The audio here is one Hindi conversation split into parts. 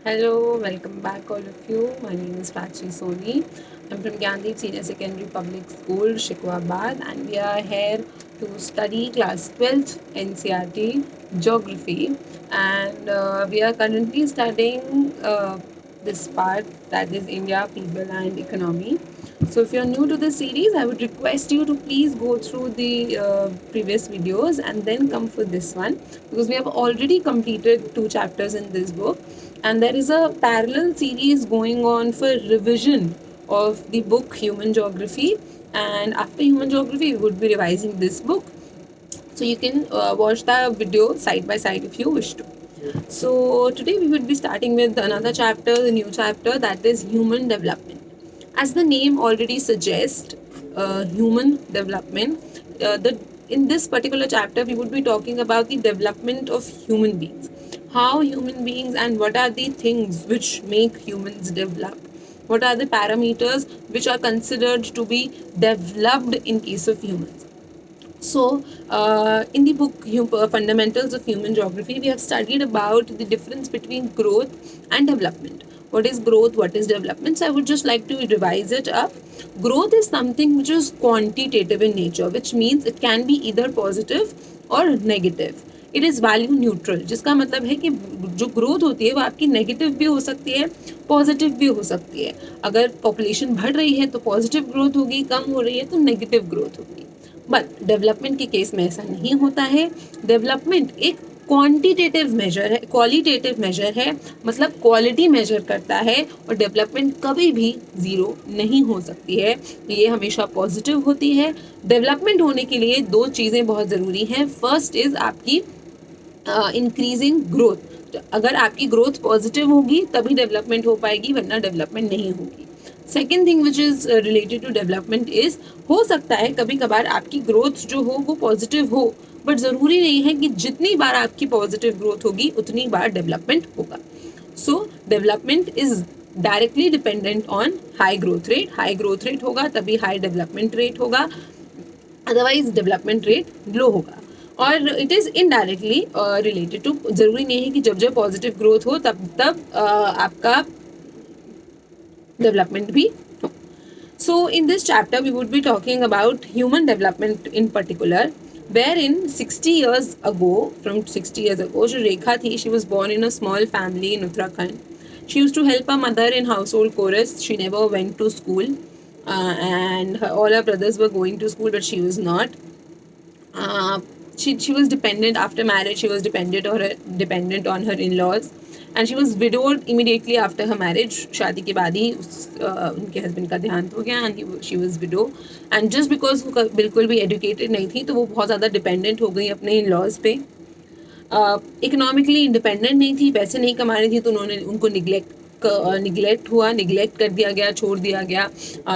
Hello, welcome back all of you. My name is Prachi Soni. I'm from Gyandeep Senior Secondary Public School, Shikwabad, and we are here to study class 12th NCRT Geography. And we are currently studying this part, that is India, People and Economy. So if you're new to the series, I would request you to please go through the previous videos and then come for this one, because we have already completed 2 chapters in this book, and there is a parallel series going on for revision of the book Human Geography. And after Human Geography, we would be revising this book. So you can watch the video side by side if you wish to. So today we would be starting with another chapter, the new chapter, that is human development. As the name already suggests, human development. The In this particular chapter, we would be talking about the development of human beings, how human beings and what are the things which make humans develop. What are the parameters which are considered to be developed in case of humans? So, in the book Fundamentals of Human Geography, we have studied about the difference between growth and development. What is growth? What is development? So, I would just like to revise it up. Growth is something which is quantitative in nature, which means it can be either positive or negative. It is value neutral, जिसका मतलब है कि जो ग्रोथ होती है वो आपकी नेगेटिव भी हो सकती है, पॉजिटिव भी हो सकती है. अगर पॉपुलेशन बढ़ रही है तो पॉजिटिव ग्रोथ होगी, कम हो रही है तो नेगेटिव ग्रोथ होगी. बट डेवलपमेंट के केस में ऐसा नहीं होता है. डेवलपमेंट एक क्वांटिटेटिव मेजर है, क्वालिटेटिव मेजर है, मतलब क्वालिटी मेजर करता है. और डेवलपमेंट कभी भी ज़ीरो नहीं हो सकती है, ये हमेशा पॉजिटिव होती है. डेवलपमेंट होने के लिए 2 चीज़ें बहुत ज़रूरी हैं. फर्स्ट इज़ आपकी इंक्रीजिंग ग्रोथ. अगर आपकी ग्रोथ पॉजिटिव होगी तभी डेवलपमेंट हो पाएगी, वरना डेवलपमेंट नहीं होगी. Second thing which is related to development is, हो सकता है कभी कभार आपकी ग्रोथ जो हो वो पॉजिटिव हो, बट ज़रूरी नहीं है कि जितनी बार आपकी पॉजिटिव ग्रोथ होगी उतनी बार डेवलपमेंट होगा. So development is directly dependent on high growth rate. High growth rate होगा तभी हाई डेवलपमेंट रेट होगा, अदरवाइज डेवलपमेंट रेट लो होगा. और it is indirectly related to, ज़रूरी नहीं है कि जब जब पॉजिटिव ग्रोथ हो तब तब आपका डेवलपमेंट भी हो. So, in this chapter, we would be talking about human development in particular, wherein 60 years ago, from 60 years ago, जो रेखा थी, she was born in a small family in Uttarakhand. She used to help her mother in household chores. She never went to school, and all her brothers were going to school, but she was not. Uh, she was dependent after marriage. She was dependent on her in-laws, and she was widowed immediately after her marriage. शादी के बाद ही उनके हस्बैंड का देहांत हो गया, and she was widow. And just because वो बिल्कुल भी educated नहीं थी, तो वो बहुत ज़्यादा dependent हो गई अपने in-laws पे. इकोनॉमिकली इंडिपेंडेंट नहीं थी, पैसे नहीं कमा रही थी, तो उन्होंने उनको निगलेक्ट कर दिया गया, छोड़ दिया गया.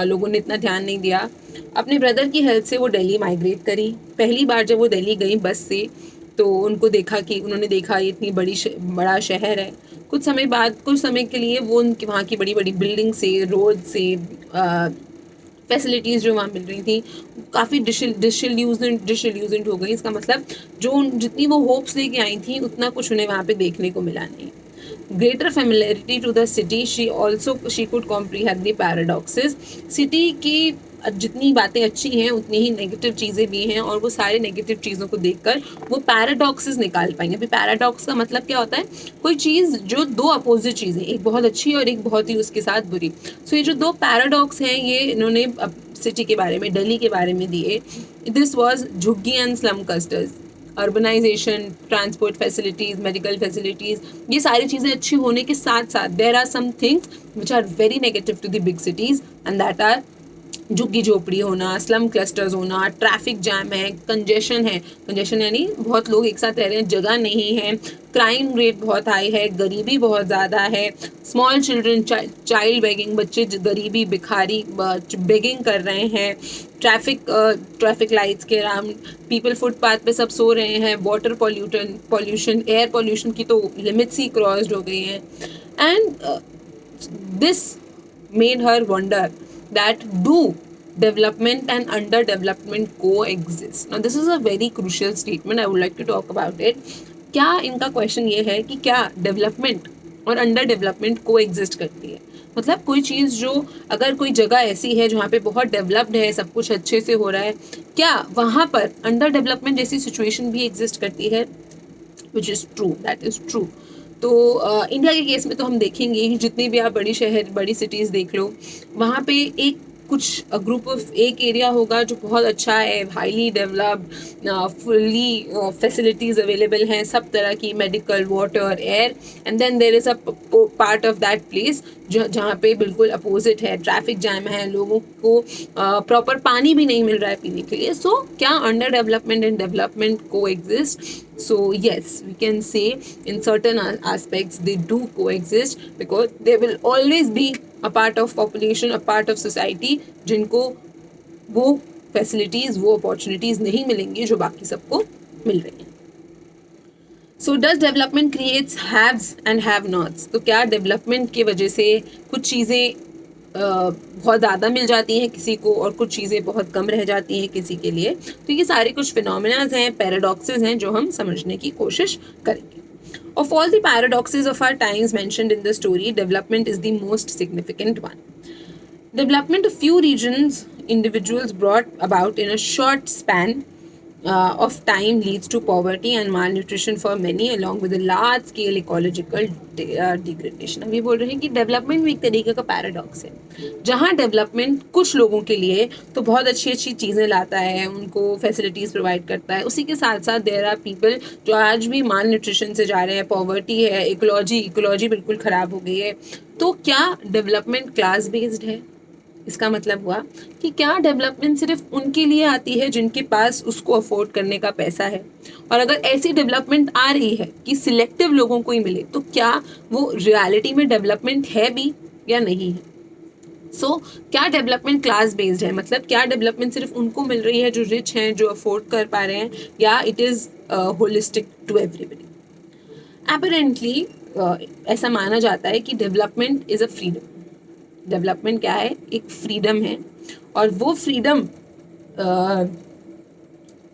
लोगों ने इतना ध्यान नहीं दिया. अपने ब्रदर की हेल्प से वो दिल्ली माइग्रेट करी. पहली बार जब वो दिल्ली गई बस से, तो उन्होंने देखा ये इतनी बड़ा शहर है. कुछ समय के लिए वो उनकी वहाँ की बड़ी बड़ी बिल्डिंग से, रोड से, फैसिलिटीज़ जो वहाँ मिल रही थी काफ़ी डिसइल्यूजनड हो गई. इसका मतलब जो जितनी वो होप्स लेके आई थी उतना कुछ उन्हें वहाँ पे देखने को मिला नहीं. Greater familiarity to the city, she could comprehend the paradoxes. City की जितनी बातें अच्छी हैं उतनी ही नेगेटिव चीज़ें भी हैं, और वो सारे नेगेटिव चीज़ों को देखकर वो पैराडॉक्सेस निकाल पाएंगे. अभी पैराडॉक्स का मतलब क्या होता है? कोई चीज़ जो दो अपोजिट चीज़ें, एक बहुत अच्छी और एक बहुत ही उसके साथ बुरी. सो ये जो 2 पैराडॉक्स हैं ये इन्होंने सिटी के बारे में, दिल्ली के बारे में दिए. दिस वॉज झुग्गी and slum clusters. Urbanisation, transport facilities, medical facilities, ये सारी चीज़ें अच्छी होने के साथ साथ there are some things which are very negative to the big cities, and that are झुग्गी झोपड़ी होना, स्लम क्लस्टर्स होना, ट्रैफिक जैम है, कंजेशन यानी बहुत लोग एक साथ रह रहे हैं, जगह नहीं है, क्राइम रेट बहुत हाई है, गरीबी बहुत ज़्यादा है, स्मॉल चिल्ड्रन, चाइल्ड बेगिंग, बच्चे गरीबी, भिखारी बेगिंग कर रहे हैं, ट्रैफिक लाइट्स के अराउंड, पीपल फुटपाथ पे सब सो रहे हैं, वाटर पॉल्यूशन, एयर पॉल्यूशन की तो लिमिट्स ही क्रॉस्ड हो गई हैं. And this made her wonder that do development and underdevelopment coexist. Now this is a very crucial statement. I would like to talk about it. क्या इनका क्वेश्चन ये है कि क्या डेवलपमेंट और अंडर डेवलपमेंट को एग्जिस्ट करती है। मतलब कोई चीज़ जो, अगर कोई जगह ऐसी है जहाँ पे बहुत डेवलप्ड है, सब कुछ अच्छे से हो रहा है, क्या वहाँ पर अंडर डेवलपमेंट जैसी सिचुएशन भी एग्जिस्ट करती है? Which is true, that is true. तो इंडिया के केस में तो हम देखेंगे ही, जितनी भी आप बड़ी शहर, बड़ी सिटीज़ देख लो, वहाँ पे एक कुछ ग्रुप ऑफ, एक एरिया होगा जो बहुत अच्छा है, highly developed, fully facilities available हैं, सब तरह की, medical, water, air, and then there is a part of that place जहाँ पे बिल्कुल अपोजिट है, ट्रैफिक जैम है, लोगों को प्रॉपर पानी भी नहीं मिल रहा है पीने के लिए। सो क्या अंडर डेवलपमेंट एंड डेवलपमेंट को exist? So yes, we can say in certain aspects they do coexist, because there will always be a part of population, a part of society जिनको वो facilities, वो opportunities नहीं मिलेंगी जो बाकी सबको मिल रही हैं। So does development creates haves and have nots? तो क्या डेवलपमेंट की वजह से कुछ चीज़ें बहुत ज़्यादा मिल जाती हैं किसी को और कुछ चीज़ें बहुत कम रह जाती हैं किसी के लिए? तो ये सारे कुछ फिनोमिनाज हैं, पैराडॉक्सेस हैं, जो हम समझने की कोशिश करेंगे। Of all the paradoxes of our times mentioned in the story, development is the most significant one. Development of few regions, individuals brought about in a short span of time leads to poverty and malnutrition for many, along with a large scale ecological degradation. अभी बोल रहे हैं कि डेवलपमेंट भी एक तरीके का पैराडॉक्स है, जहाँ डेवलपमेंट कुछ लोगों के लिए तो बहुत अच्छी अच्छी चीज़ें लाता है, उनको फैसिलिटीज़ प्रोवाइड करता है, उसी के साथ साथ देयर आर पीपल जो आज भी माल न्यूट्रिशन से जा रहे हैं, पॉवर्टी है, इकोलॉजी बिल्कुल ख़राब हो गई है। तो क्या डेवलपमेंट क्लास बेस्ड है? इसका मतलब हुआ कि क्या डेवलपमेंट सिर्फ उनके लिए आती है जिनके पास उसको अफोर्ड करने का पैसा है? और अगर ऐसी डेवलपमेंट आ रही है कि सिलेक्टिव लोगों को ही मिले, तो क्या वो रियलिटी में डेवलपमेंट है भी या नहीं है? क्या डेवलपमेंट क्लास बेस्ड है? मतलब क्या डेवलपमेंट सिर्फ उनको मिल रही है जो रिच हैं, जो अफोर्ड कर पा रहे हैं, या it is holistic to everybody? Apparently ऐसा माना जाता है कि development is a freedom. Development क्या है? एक फ्रीडम है, और वो फ्रीडम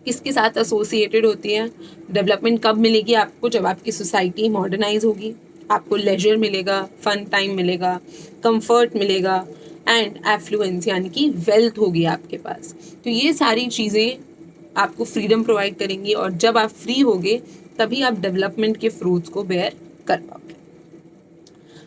किसके साथ एसोसिएटेड होती है? डेवलपमेंट कब मिलेगी आपको? जब आपकी सोसाइटी मॉडर्नाइज होगी, आपको लेजर मिलेगा, फन टाइम मिलेगा, कंफर्ट मिलेगा, एंड एफ्लुएंस यानी कि वेल्थ होगी आपके पास। तो ये सारी चीज़ें आपको फ्रीडम प्रोवाइड करेंगी, और जब आप फ्री होगे तभी आप डेवलपमेंट के फ्रूट्स को बेयर कर पाओगे।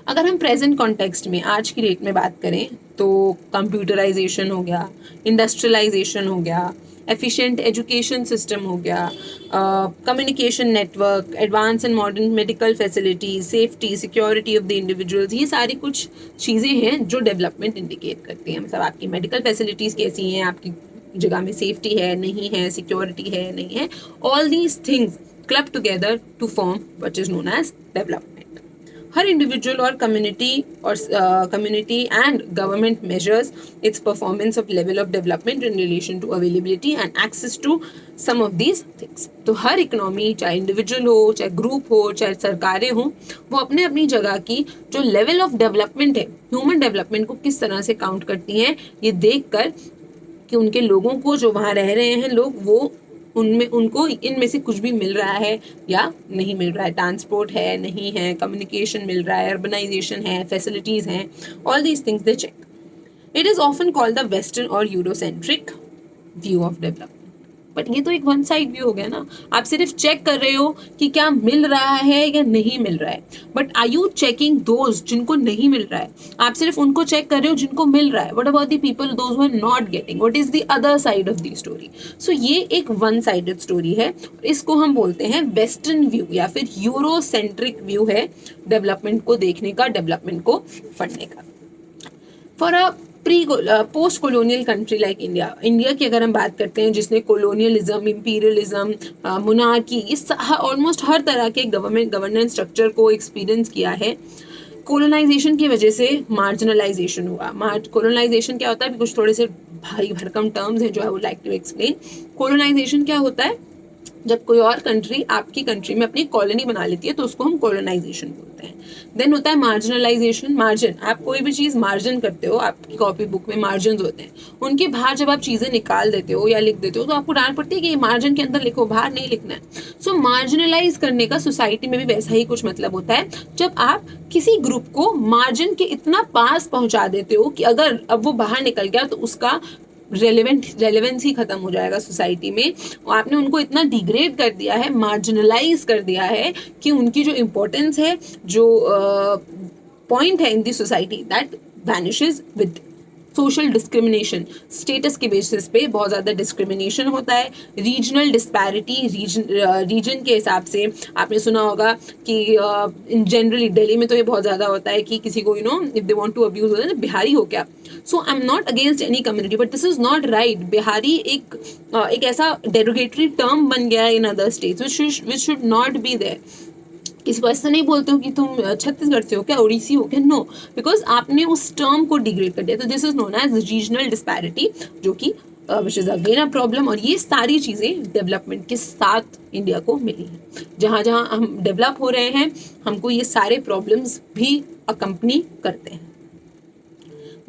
अगर हम प्रेजेंट कॉन्टेक्स्ट में, आज की डेट में बात करें, तो कंप्यूटराइजेशन हो गया, इंडस्ट्रियलाइजेशन हो गया, एफिशिएंट एजुकेशन सिस्टम हो गया, communication network, advance and modern medical facilities, safety, security of the individuals, ये सारी कुछ चीज़ें हैं जो डेवलपमेंट इंडिकेट करती हैं। मतलब आपकी मेडिकल फैसिलिटीज़ कैसी हैं, आपकी जगह में सेफ्टी है नहीं है, सिक्योरिटी है नहीं है, all these things club together to form what is known as development. हर इंडिविजुअल और community and government measures its performance of level of development in relation to availability and access to some of these things. तो हर इकोनॉमी, चाहे इंडिविजुअल हो, चाहे ग्रुप हो, चाहे सरकारें हों, वो अपने अपनी जगह की जो लेवल ऑफ डेवलपमेंट है, ह्यूमन डेवलपमेंट को किस तरह से काउंट करती हैं, ये देख कर कि उनके लोगों को, जो वहाँ रह रहे हैं लोग, वो उनको इनमें से कुछ भी मिल रहा है या नहीं मिल रहा है। ट्रांसपोर्ट है नहीं है, कम्युनिकेशन मिल रहा है, अर्बनाइजेशन है, फैसिलिटीज़ हैं, all these things they check. It is often called the western और Eurocentric view of development. But ये तो एक वन साइड व्यू हो गया ना। आप सिर्फ चेक कर रहे हो कि क्या मिल रहा है या नहीं मिल रहा है, but are you checking those जिनको नहीं मिल रहा है? आप सिर्फ उनको चेक कर रहे हो जिनको मिल रहा है। What about the people those who are not getting? What is the other side of the story? So ये एक वन साइडेड स्टोरी है, इसको हम बोलते हैं वेस्टर्न व्यू या फिर यूरोसेंट्रिक व्यू है डेवलपमेंट को देखने का, डेवलपमेंट को पढ़ने का। For a post colonial country like India की अगर हम बात करते हैं, जिसने कोलोनियलिज्म, इंपीरियलिज्म, मोनार्की, इस ऑलमोस्ट हर तरह के गवर्नेंस स्ट्रक्चर को एक्सपीरियंस किया है। कोलोनाइजेशन की वजह से मार्जिनलाइजेशन हुआ। कोलोनाइजेशन क्या होता है? कुछ थोड़े से भारी भरकम टर्म्स हैं जो I would like to explain. Colonisation क्या होता है? जब कोई और कंट्री आपकी कंट्री में अपनी कॉलोनी बना लेती है तो उसको हम कॉलोनाइजेशन बोलते हैं। देन होता है मार्जिनलाइजेशन। मार्जिन, आप कोई भी चीज़ मार्जिन करते हो, आपकी कॉपी बुक में मार्जिन होते हैं, उनके बाहर जब आप चीज़ें निकाल देते हो या लिख देते हो तो आपको डांट पड़ती है कि ये मार्जिन के अंदर लिखो, बाहर नहीं लिखना है। सो मार्जिनलाइज करने का सोसाइटी में भी वैसा ही कुछ मतलब होता है, जब आप किसी ग्रुप को मार्जिन के इतना पास पहुंचा देते हो कि अगर अब वो बाहर निकल गया तो उसका रेलेवेंस ही खत्म हो जाएगा सोसाइटी में। और आपने उनको इतना डिग्रेड कर दिया है, मार्जिनलाइज कर दिया है कि उनकी जो इम्पोर्टेंस है, जो पॉइंट है in the society, that vanishes with social discrimination. Status के बेसिस पे बहुत ज़्यादा डिस्क्रिमिनेशन होता है। रीजनल डिस्पैरिटी, रीजन के हिसाब से आपने सुना होगा कि इन जनरली दिल्ली में तो ये बहुत ज़्यादा होता है कि किसी को if they want to abuse होता है, बिहारी हो क्या। So I am not against any community, but this is not right. Bihari एक ऐसा डेरोगेटरी टर्म बन गया है in other states which should not be there. किसी को ऐसा नहीं बोलते हो कि तुम छत्तीसगढ़ से हो क्या, उड़ीसी हो क्या, नो, बिकॉज आपने उस टर्म को डिग्रेड कर दिया। तो this is known as regional disparity, जो कि which is again a problem. और ये सारी चीज़ें डेवलपमेंट के साथ इंडिया को मिली हैं। जहाँ जहाँ हम डेवलप हो रहे हैं, हमको ये सारे प्रॉब्लम्स भी अकम्पनी करते हैं।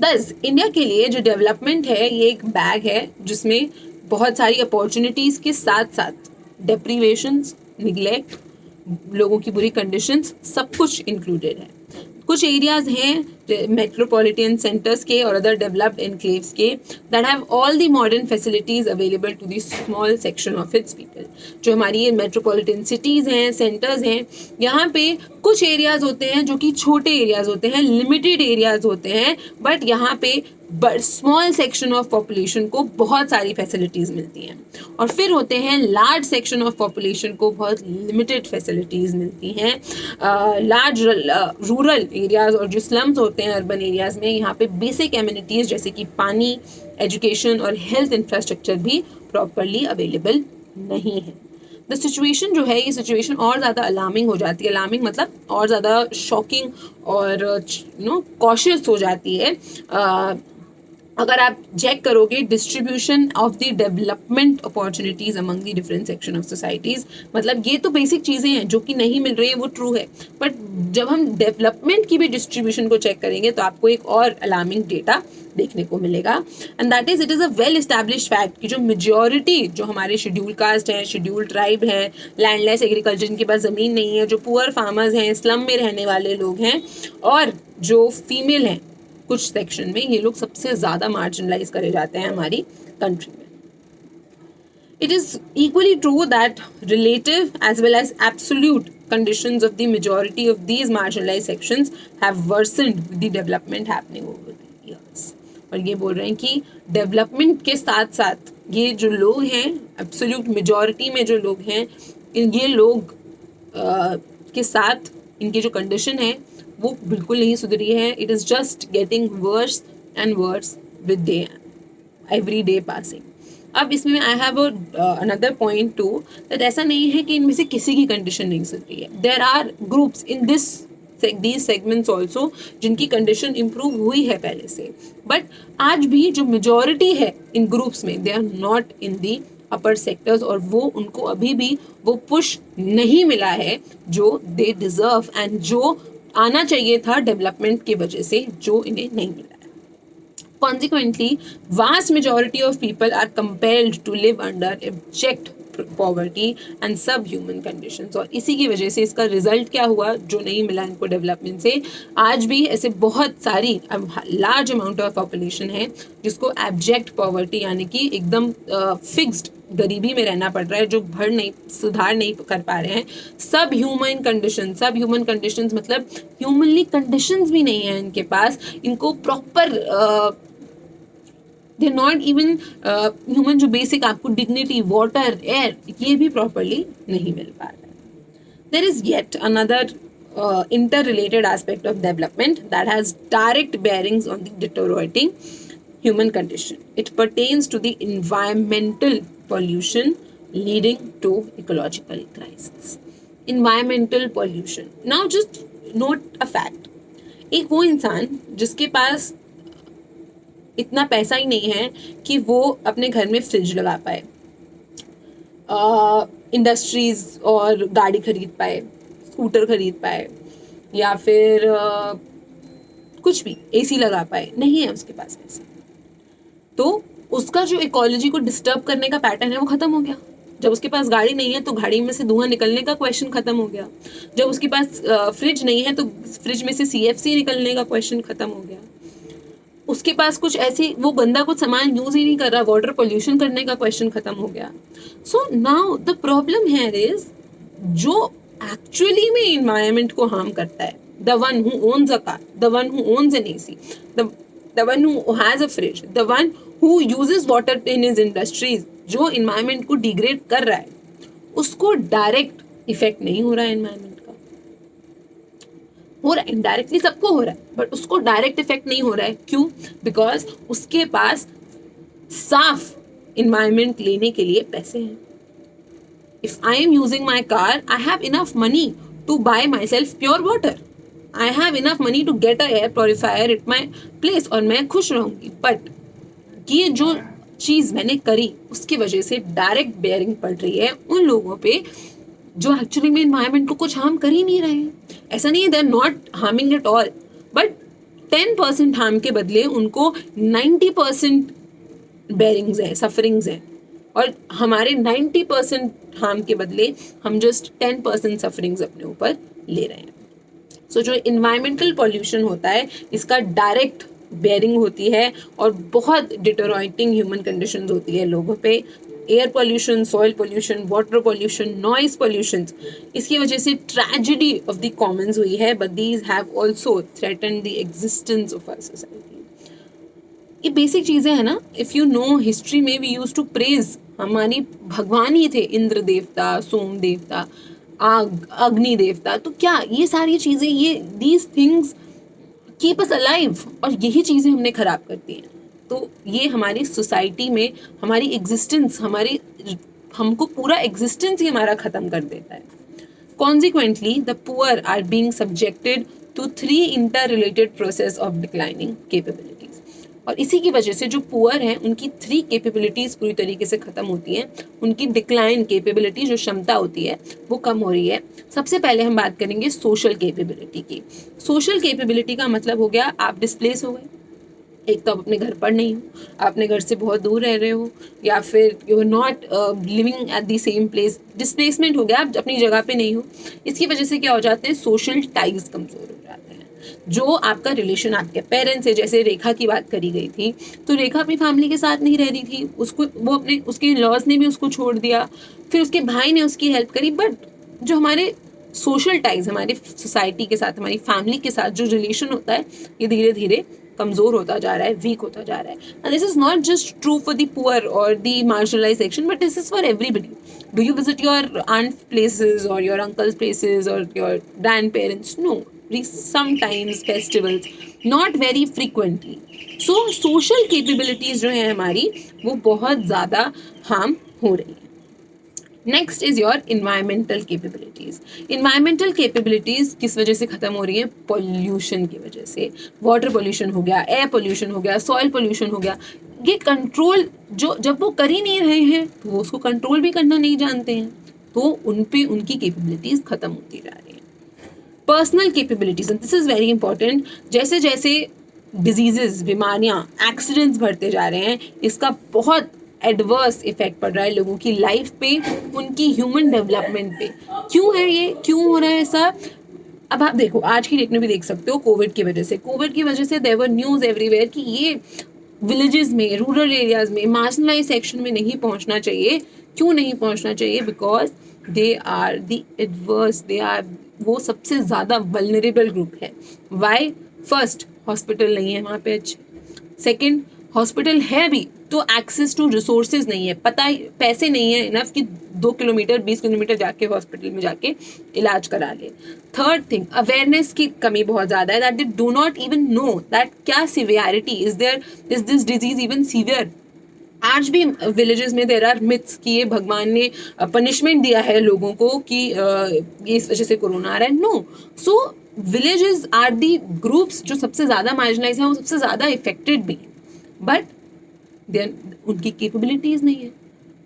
दस, इंडिया के लिए जो डेवलपमेंट है ये एक बैग है जिसमें बहुत सारी अपॉर्चुनिटीज़ के साथ साथ डेप्रीवेशंस, निगलेक्ट, लोगों की बुरी कंडीशंस, सब कुछ इंक्लूडेड है। कुछ एरियाज हैं मेट्रोपॉलिटन सेंटर्स के और अदर डेवलप्ड एनक्लेव्स के that have all the modern facilities available to the small section of its people. जो हमारी ये मेट्रोपॉलिटन सिटीज़ हैं, सेंटर्स हैं, यहाँ पे कुछ एरियाज होते हैं जो कि छोटे एरियाज होते हैं, लिमिटेड एरियाज होते हैं, बट यहाँ पे स्मॉल सेक्शन ऑफ पॉपुलेशन को बहुत सारी फैसिलिटीज़ मिलती हैं। और फिर होते हैं लार्ज सेक्शन ऑफ पॉपुलेशन को बहुत लिमिटेड फैसिलिटीज़ मिलती हैं। लार्ज रूरल एरियाज़ और जो स्लम्स होते हैं अर्बन एरियाज़ में, यहाँ पे बेसिक एमिनिटीज़ जैसे कि पानी, एजुकेशन और हेल्थ इंफ्रास्ट्रक्चर भी प्रॉपरली अवेलेबल नहीं है। द सिचुएशन जो है, ये सिचुएशन और ज़्यादा अलार्मिंग हो जाती है। अलार्मिंग मतलब और ज़्यादा शॉकिंग और कॉशियस हो जाती है अगर आप चेक करोगे distribution of the development opportunities among the different section of societies. मतलब ये तो बेसिक चीज़ें हैं जो कि नहीं मिल रही है, वो ट्रू है, बट जब हम डेवलपमेंट की भी डिस्ट्रीब्यूशन को चेक करेंगे तो आपको एक और अलार्मिंग डेटा देखने को मिलेगा। And that is, it is a well established fact कि जो मेजॉरिटी जो हमारे शेड्यूल कास्ट हैं, शेड्यूल ट्राइब हैं, लैंडलेस एग्रीकल्चर, जिनके पास ज़मीन नहीं है, जो पुअर फार्मर्स हैं, स्लम में रहने वाले लोग हैं, और जो फीमेल हैं कुछ सेक्शन में, ये लोग सबसे ज़्यादा मार्जिनलाइज करे जाते हैं हमारी कंट्री में। It is equally true that relative as well as absolute conditions of the majority of these marginalized sections have worsened with the development happening over the years. और ये बोल रहे हैं कि डेवलपमेंट के साथ साथ ये जो लोग हैं, एब्सोल्यूट मेजॉरिटी में जो लोग हैं, ये लोग के साथ इनकी जो कंडीशन है वो बिल्कुल नहीं सुधरी है। It is just getting worse and worse with day, every day passing. अब इसमें I have another point to, that ऐसा नहीं है कि इनमें से किसी की कंडीशन नहीं सुधरी है। There are groups in these segments also जिनकी कंडीशन इम्प्रूव हुई है पहले से, बट आज भी जो मेजॉरिटी है इन ग्रुप्स में, they are not in the upper sectors, और वो उनको अभी भी वो पुश नहीं मिला है जो दे डिजर्व एंड जो आना चाहिए था डेवलपमेंट की वजह से, जो इन्हें नहीं मिला है। Consequently, vast majority of people are compelled to live under abject poverty and subhuman conditions। और इसी की वजह से इसका रिजल्ट क्या हुआ, जो नहीं मिला इनको डेवलपमेंट से, आज भी ऐसे बहुत सारी लार्ज अमाउंट ऑफ पॉपुलेशन है जिसको एब्जेक्ट पॉवर्टी यानी कि एकदम फिक्स्ड गरीबी में रहना पड़ रहा है, जो सुधार नहीं कर पा रहे हैं। सब ह्यूमन कंडीशंस मतलब ह्यूमनली कंडीशंस भी नहीं है इनके पास, इनको proper they not even human जो बेसिक आपको डिग्निटी, वाटर, एयर, ये भी प्रॉपरली नहीं मिल पा रहा है। There is yet another interrelated aspect of development that has direct bearings on the deteriorating human condition. It pertains to the environmental pollution leading to ecological crisis. Environmental pollution. Now just note a fact. एक वो इंसान जिसके पास इतना पैसा ही नहीं है कि वो अपने घर में फ्रिज लगा पाए, इंडस्ट्रीज और गाड़ी खरीद पाए, स्कूटर खरीद पाए, या फिर कुछ भी एसी लगा पाए, नहीं है उसके पास पैसे, तो उसका जो इकोलॉजी को डिस्टर्ब करने का पैटर्न है वो खत्म हो गया। जब उसके पास गाड़ी नहीं है तो गाड़ी में से धुआं निकलने का क्वेश्चन खत्म हो गया। जब उसके पास फ्रिज नहीं है तो फ्रिज में से CFC निकलने का क्वेश्चन खत्म हो गया। उसके पास कुछ ऐसी, वो बंदा कुछ सामान यूज ही नहीं कर रहा, वाटर पोल्यूशन करने का क्वेश्चन खत्म हो गया। So now the problem here is, जो एक्चुअली में इन्वायरमेंट को हार्म करता है, the one who owns a car, the one who owns an AC, the one who has a fridge, the one who uses water in his industries, जो इन्वायरमेंट को डिग्रेड कर रहा है, उसको डायरेक्ट इफेक्ट नहीं हो रहा है इन्वायरमेंट का, हो रहा है इनडायरेक्टली, सबको हो रहा है, बट उसको डायरेक्ट इफेक्ट नहीं हो रहा है। क्यों? बिकॉज उसके पास साफ इन्वायरमेंट लेने के लिए पैसे हैं। If I am using my car, I have enough money to buy myself pure water, I have enough money to get a air purifier at my place, और मैं खुश रहूंगी। बट ये जो चीज मैंने करी उसकी वजह से डायरेक्ट बेयरिंग पड़ रही है उन लोगों पे जो एक्चुअली में इन्वायरमेंट को कुछ हार्म कर ही नहीं रहे हैं। ऐसा नहीं है they are not harming at all, but 10% harm के बदले उनको 90% बेयरिंग्स है, सफरिंग्स है, और हमारे 90% हार्म के बदले हम जस्ट 10% सफरिंग्स अपने ऊपर ले रहे हैं। सो जो इन्वायरमेंटल पॉल्यूशन होता है इसका डायरेक्ट बेयरिंग होती है और बहुत डिटोरेटिंग ह्यूमन कंडीशंस होती है लोगों पे। Air pollution, soil pollution, water pollution, noise pollution, इसकी वजह से ट्रेजेडी ऑफ द कॉमन्स हुई है, but these have also threatened the existence of our society. ये बेसिक चीजें हैं ना। इफ यू नो हिस्ट्री में वी यूज्ड टू प्रेज, हमारी भगवान ही थे इंद्र देवता, सोम देवता, आग, अग्नि देवता, तो क्या ये सारी चीजें, ये these things keep us alive, और यही चीजें हमने खराब करती हैं। तो ये हमारी सोसाइटी में हमारी एग्जिस्टेंस, हमारी, हमको पूरा एग्जिस्टेंस ही हमारा खत्म कर देता है। Consequently the poor are being subjected to 3 interrelated process of declining capabilities, और इसी की वजह से जो पुअर हैं उनकी 3 कैपेबिलिटीज पूरी तरीके से खत्म होती हैं, उनकी डिक्लाइन कैपेबिलिटी, जो क्षमता होती है वो कम हो रही है। सबसे पहले हम बात करेंगे सोशल कैपेबिलिटी की। सोशल कैपेबिलिटी का मतलब हो गया आप डिस्प्लेस हो गए, एक तो आप अपने घर पर नहीं हो, आप अपने घर से बहुत दूर रह रहे हो, या फिर you are not living at the same place, displacement हो गया, आप अपनी जगह पे नहीं हो। इसकी वजह से क्या हो जाते हैं, सोशल टाइज कमजोर हो जाते हैं। जो आपका रिलेशन आपके पेरेंट्स से, जैसे रेखा की बात करी गई थी, तो रेखा अपनी फैमिली के साथ नहीं रह रही थी, उसको वो अपने, उसके लॉज ने भी उसको छोड़ दिया, फिर उसके भाई ने उसकी हेल्प करी, बट जो हमारे सोशल टाइज, हमारी सोसाइटी के साथ, हमारी फैमिली के साथ जो रिलेशन होता है, ये धीरे धीरे कमजोर होता जा रहा है, वीक होता जा रहा है। And this is not just true for the poor और the marginalised section, but this is for everybody. Do you visit your aunt places or your uncle's places or your grandparents? No, sometimes festivals, not very frequently. So social capabilities जो है हमारी, वो बहुत ज़्यादा हार्म हो रही है। Next is your environmental capabilities. Environmental capabilities किस वजह से खत्म हो रही है, पॉल्यूशन की वजह से। वाटर पॉल्यूशन हो गया, एयर पॉल्यूशन हो गया, सॉइल पॉल्यूशन हो गया। ये कंट्रोल जो, जब वो कर ही नहीं रहे हैं तो वो उसको कंट्रोल भी करना नहीं जानते हैं, तो उन पे उनकी कैपेबिलिटीज खत्म होती जा रही है। Personal capabilities, this is very important. जैसे जैसे डिजीजेस, बीमारियां, एक्सीडेंट्स बढ़ते जा रहे हैं, इसका बहुत एडवर्स इफेक्ट पड़ रहा है लोगों की लाइफ पे, उनकी ह्यूमन डेवलपमेंट पे। क्यों है ये, क्यों हो रहा है ऐसा? अब आप देखो, आज की डेट में भी देख सकते हो, कोविड की वजह से, देयर वर न्यूज़ एवरीवेयर कि ये विलेजेस में, रूरल एरियाज में, मार्जिनलाइज सेक्शन में नहीं पहुंचना चाहिए। क्यों नहीं पहुंचना चाहिए? Because they are the adverse, they are, वो सबसे ज़्यादा वल्नरेबल ग्रुप है। वाई? फर्स्ट, हॉस्पिटल नहीं है वहाँ पे अच्छे। सेकेंड, हॉस्पिटल है भी तो एक्सेस टू रिसोर्सेज नहीं है, पता ही, पैसे नहीं है इनफ कि 2 किलोमीटर 20 किलोमीटर जाके हॉस्पिटल में जाके इलाज करा ले। थर्ड थिंग, अवेयरनेस की कमी बहुत ज़्यादा है, that they do not even know that क्या severity is there, is this disease even severe. आज भी विलेजेस में देर आर मिथ्स कि ये भगवान ने पनिशमेंट दिया है लोगों को कि ये इस वजह से कोरोना आ रहा है। No, so villages are the groups जो सबसे ज़्यादा मार्जिनलाइज हैं, वो सबसे ज़्यादा इफेक्टेड भी, बट उनकी कैपेबिलिटीज नहीं है।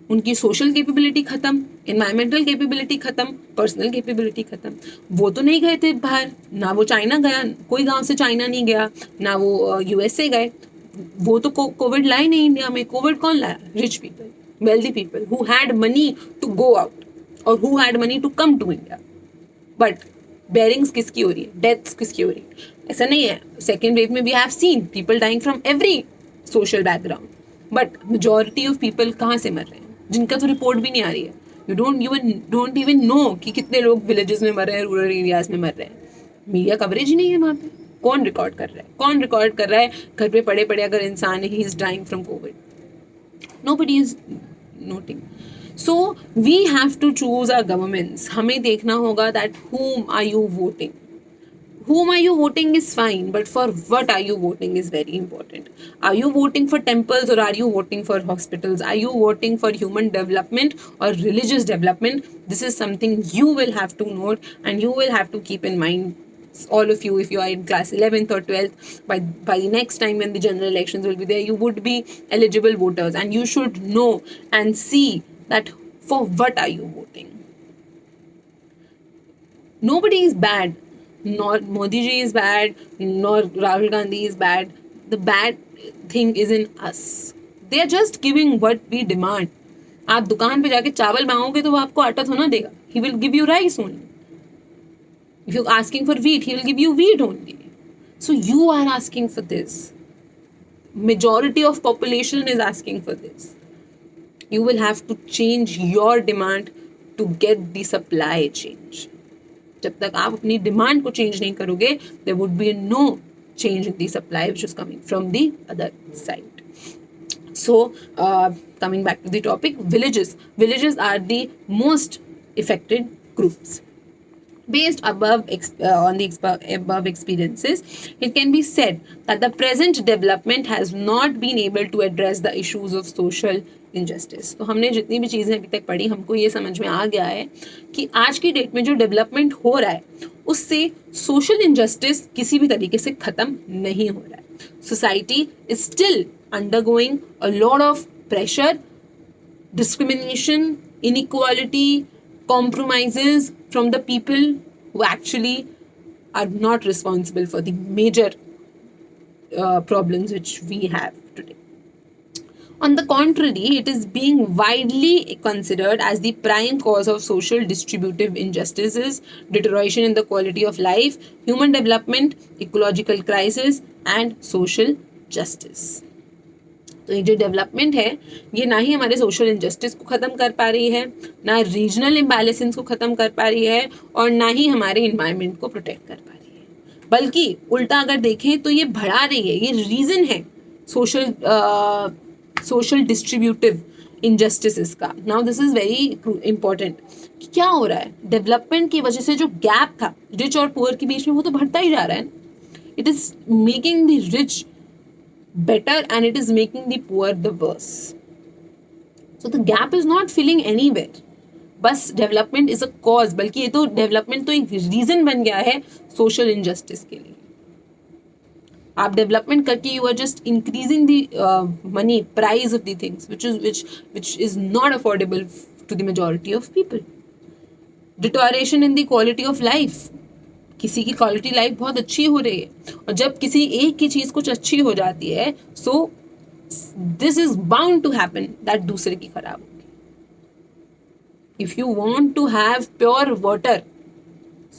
उनकी सोशल कैपेबिलिटी खत्म, एनवायरमेंटल कैपेबिलिटी खत्म, पर्सनल कैपेबिलिटी खत्म। वो तो नहीं गए थे बाहर, ना वो चाइना गया, कोई गांव से चाइना नहीं गया, ना वो यूएसए गए, वो तो कोविड लाए नहीं इंडिया में। कोविड कौन लाया? Rich people, wealthy people who had money to go out और who had money to come to India. But बेरिंग्स किसकी हो रही है, डेथ्स किसकी हो रही है? ऐसा नहीं है, सेकेंड वेव में we have seen people dying from every social background, but majority of people कहाँ से मर रहे हैं जिनका तो रिपोर्ट भी नहीं आ रही है। यू डोंट इवन नो कि कितने लोग विलेजेस में मर रहे हैं, रूरल एरियाज में मर रहे हैं। मीडिया कवरेज ही नहीं है वहाँ पे। कौन रिकॉर्ड कर रहा है? कौन रिकॉर्ड कर रहा है? घर पे पड़े पड़े अगर इंसान है, he is dying from COVID, nobody is noting. So we have to choose our governments. हमें देखना होगा that whom are you voting. Whom are you voting is fine, but for what are you voting is very important. Are you voting for temples or are you voting for hospitals? Are you voting for human development or religious development? This is something you will have to note and you will have to keep in mind. All of you, if you are in class 11th or 12th, by the next time when the general elections will be there, you would be eligible voters and you should know and see that for what are you voting. Nobody is bad. Nor Modi ji is bad, nor Rahul Gandhi is bad. The bad thing is in us. They are just giving what we demand. आप दुकान पे जाके चावल मांगोगे तो वो आपको आटा थोड़ा देगा. He will give you rice only. If you're asking for wheat, he will give you wheat only. So you are asking for this. Majority of population is asking for this. You will have to change your demand to get the supply change. जब तक आप अपनी डिमांड को चेंज नहीं करोगे, there would be no change in the supply which is coming from the other side. So coming back to the topic, villages are the most affected groups. Based on the above experiences, it can be said that the present development has not been able to address the issues of social injustice. तो हमने जितनी भी चीज़ें अभी तक पढ़ी, हमको ये समझ में आ गया है कि आज की डेट में जो डेवलपमेंट हो रहा है उससे सोशल इनजस्टिस किसी भी तरीके से ख़त्म नहीं हो रहा है. Society is still undergoing a lot of pressure, discrimination, inequality, compromises from the people who actually are not responsible for the major problems which we have today. On the contrary, it is being widely considered as the prime cause of social distributive injustices, deterioration in the quality of life, human development, ecological crisis, and social justice. तो ये जो डेवलपमेंट है ये ना ही हमारे सोशल इनजस्टिस को ख़त्म कर पा रही है, ना रीजनल इम्बैलेंसेस को ख़त्म कर पा रही है, और ना ही हमारे इन्वायरमेंट को प्रोटेक्ट कर पा रही है, बल्कि उल्टा अगर देखें तो ये बढ़ा रही है. ये रीज़न है सोशल डिस्ट्रीब्यूटिव इनजस्टिस का. Now this is very important. क्या हो रहा है? डेवलपमेंट की वजह से जो गैप था रिच और पुअर के बीच में, वो तो बढ़ता ही जा रहा है. It is making the rich better and it is making the poor the worse. So the gap is not filling anywhere. बस डेवलपमेंट इज अ कॉज, बल्कि ये तो डेवलपमेंट तो एक रीजन बन गया है सोशल इनजस्टिस के लिए. आप डेवलपमेंट करके you are just increasing the money price of the things which is not affordable to the majority of people. Deterioration in the quality of life. किसी की क्वालिटी लाइफ बहुत अच्छी हो रही है, और जब किसी एक की चीज़ कुछ अच्छी हो जाती है, so this is bound to happen that दूसरे की खराब होगी. If you want to have pure water,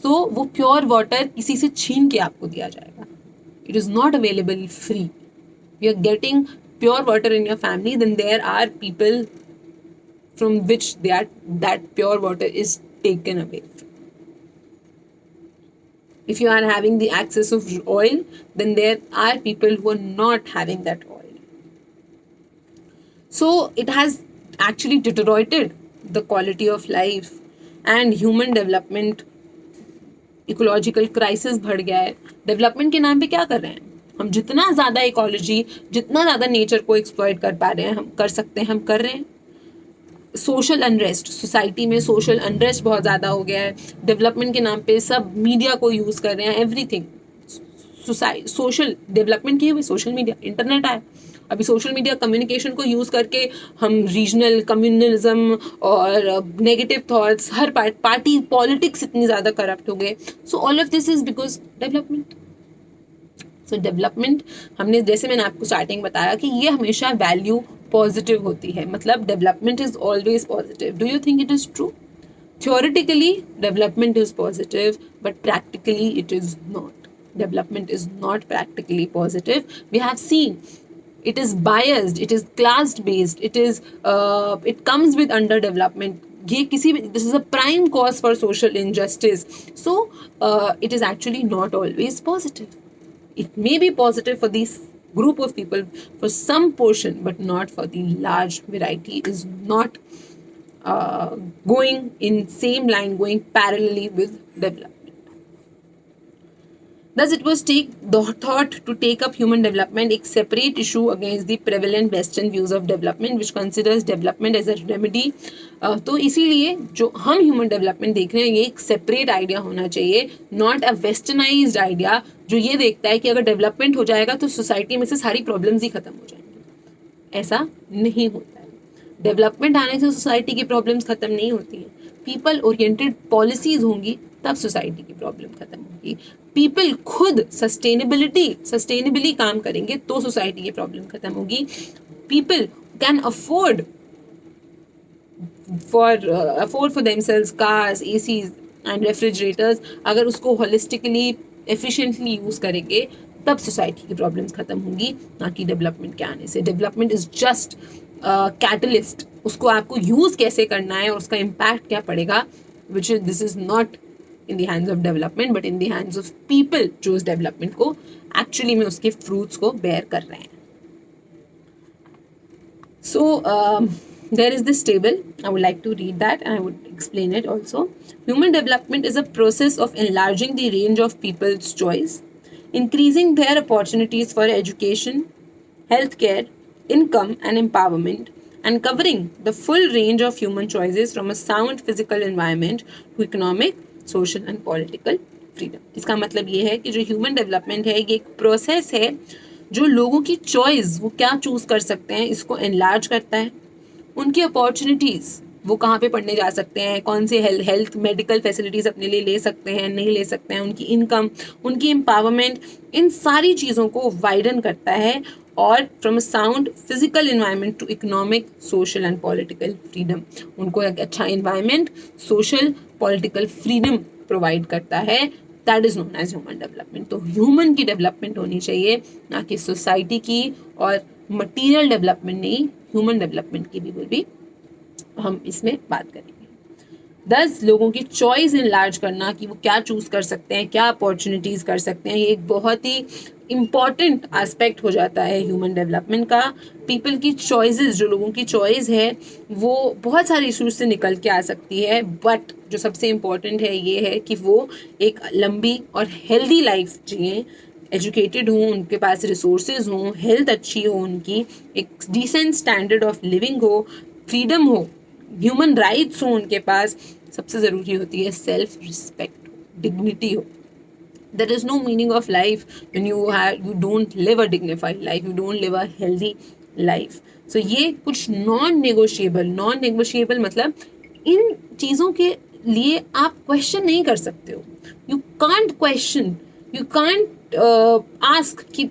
so वो प्योर वाटर किसी से छीन के आपको दिया जाएगा. It is not available free. You are getting pure water in your family, then there are people from which that pure water is taken away. If you are having the access of oil, then there are people who are not having that oil. So it has actually deteriorated the quality of life and human development. Ecological crisis बढ़ गया है. डेवलपमेंट के नाम पे क्या कर रहे हैं हम? जितना ज़्यादा इकोलॉजी, जितना ज़्यादा नेचर को एक्सप्लॉइट कर पा रहे हैं, हम कर सकते हैं, हम कर रहे हैं. सोशल अनरेस्ट, सोसाइटी में सोशल अनरेस्ट बहुत ज़्यादा हो गया है. डेवलपमेंट के नाम पे सब मीडिया को यूज़ कर रहे हैं. एवरीथिंग सोशल डेवलपमेंट की हुई सोशल मीडिया, इंटरनेट आया, अभी सोशल मीडिया कम्युनिकेशन को यूज़ करके हम रीजनल कम्युनलिज्म और नेगेटिव थॉट्स, हर पार्टी पॉलिटिक्स इतनी ज़्यादा करप्ट हो गए. So all of this is because development. So development, हमने जैसे मैंने आपको स्टार्टिंग बताया कि ये हमेशा वैल्यू पॉजिटिव होती है, मतलब development is always positive. Do you think it is true? Theoretically, development is positive, but practically it is not. Development is not practically positive. We have seen it is biased, it is class based, it comes with underdevelopment. ये किसी भी, this is a prime cause for social injustice. So it is actually not always positive. It may be positive for this group of people, for some portion, but not for the large variety. Is not going in same line, going parallelly with development. Thus, it was thought to take up human development, a separate issue against the prevalent Western views of development, which considers development as a remedy. तो इसीलिए जो हम ह्यूमन डेवलपमेंट देख रहे हैं, ये एक सेपरेट आइडिया होना चाहिए, नॉट अ वेस्टर्नाइज्ड आइडिया जो ये देखता है कि अगर डेवलपमेंट हो जाएगा तो सोसाइटी में से सारी प्रॉब्लम्स ही खत्म हो जाएंगी. ऐसा नहीं होता. डेवलपमेंट आने से सोसाइटी की प्रॉब्लम्स खत्म नहीं होती हैं. पीपल ओरिएंटेड पॉलिसीज होंगी तब सोसाइटी की प्रॉब्लम खत्म होगी. पीपल खुद सस्टेनेबली काम करेंगे तो सोसाइटी की प्रॉब्लम खत्म होगी. People can afford for themselves cars, ACs and refrigerators. अगर उसको होलिस्टिकली एफिशिएंटली यूज करेंगे तब सोसाइटी की प्रॉब्लम्स खत्म होंगी, ना कि डेवलपमेंट के आने से. Development is just catalyst. उसको आपको यूज कैसे करना है और उसका इम्पैक्ट क्या पड़ेगा, which is this is not in the hands of development but in the hands of people जो उस डेवलपमेंट को एक्चुअली में उसके फ्रूट्स को बेयर कर रहे हैं. So there is this table. I would like to read that and I would explain it also. Human development is a process of enlarging the range of people's choice, increasing their opportunities for education, healthcare, income and empowerment, and covering the full range of human choices from a sound physical environment to economic, social and political freedom. इसका मतलब ये है कि जो ह्यूमन डेवलपमेंट है ये एक प्रोसेस है जो लोगों की चॉइस, वो क्या चूज कर सकते हैं, इसको एनलार्ज करता है. उनकी अपॉर्चुनिटीज़, वो कहाँ पे पढ़ने जा सकते हैं, कौन से हेल्थ मेडिकल फैसिलिटीज़ अपने लिए ले सकते हैं, नहीं ले सकते हैं, उनकी इनकम, उनकी एम्पावरमेंट, इन सारी चीज़ों को वाइडन करता है. और from a sound physical environment to economic, social and political freedom, उनको एक अच्छा environment, social, political freedom provide करता है. That is known as human development. तो ह्यूमन की डेवलपमेंट होनी चाहिए, ना कि सोसाइटी की. और मटीरियल डेवलपमेंट नहीं, ह्यूमन डेवलपमेंट की भी हम इसमें बात करेंगे. 10 लोगों की चॉइस इनलार्ज करना कि वो क्या चूज कर सकते हैं, क्या अपॉर्चुनिटीज कर सकते हैं, ये एक बहुत ही इम्पॉर्टेंट एस्पेक्ट हो जाता है ह्यूमन डेवलपमेंट का. पीपल की चॉइसेस, जो लोगों की चॉइस है वो बहुत सारे इश्यूज से निकल के आ सकती है, बट जो सबसे इम्पॉर्टेंट है ये है कि वो एक लंबी और हेल्दी लाइफ जिए, एजुकेटेड हों, उनके पास रिसोर्सेज हों, हेल्थ अच्छी हो उनकी, एक डिसेंट स्टैंडर्ड ऑफ लिविंग हो, फ्रीडम हो, ह्यूमन राइट्स हो उनके पास. सबसे ज़रूरी होती है सेल्फ रिस्पेक्ट, डिग्निटी हो. There is no meaning of life when you don't live a dignified life, you don't live a healthy life. So ये कुछ नॉन नेगोशिएबल मतलब इन चीज़ों के लिए आप क्वेश्चन नहीं कर सकते हो. You can't question, you can't ask कि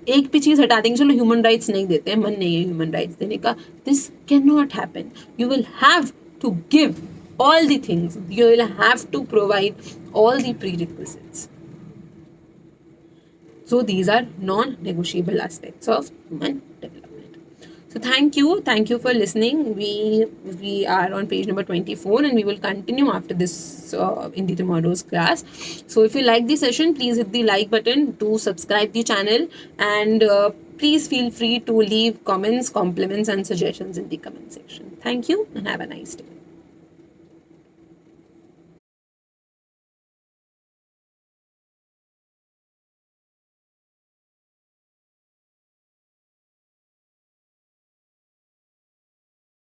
एक भी चीज़ हटा देंगे, चलो ह्यूमन राइट्स नहीं देते हैं, मन नहीं है ह्यूमन राइट्स देने का. This can not happen. You will have to give all the things, you will have to provide all the prerequisites. So these are non-negotiable aspects of human development. So thank you for listening. We are on page number 24 and we will continue after this in the tomorrow's class. So if you like the session, please hit the like button, do subscribe the channel, and please feel free to leave comments, compliments and suggestions in the comment section. Thank you and have a nice day.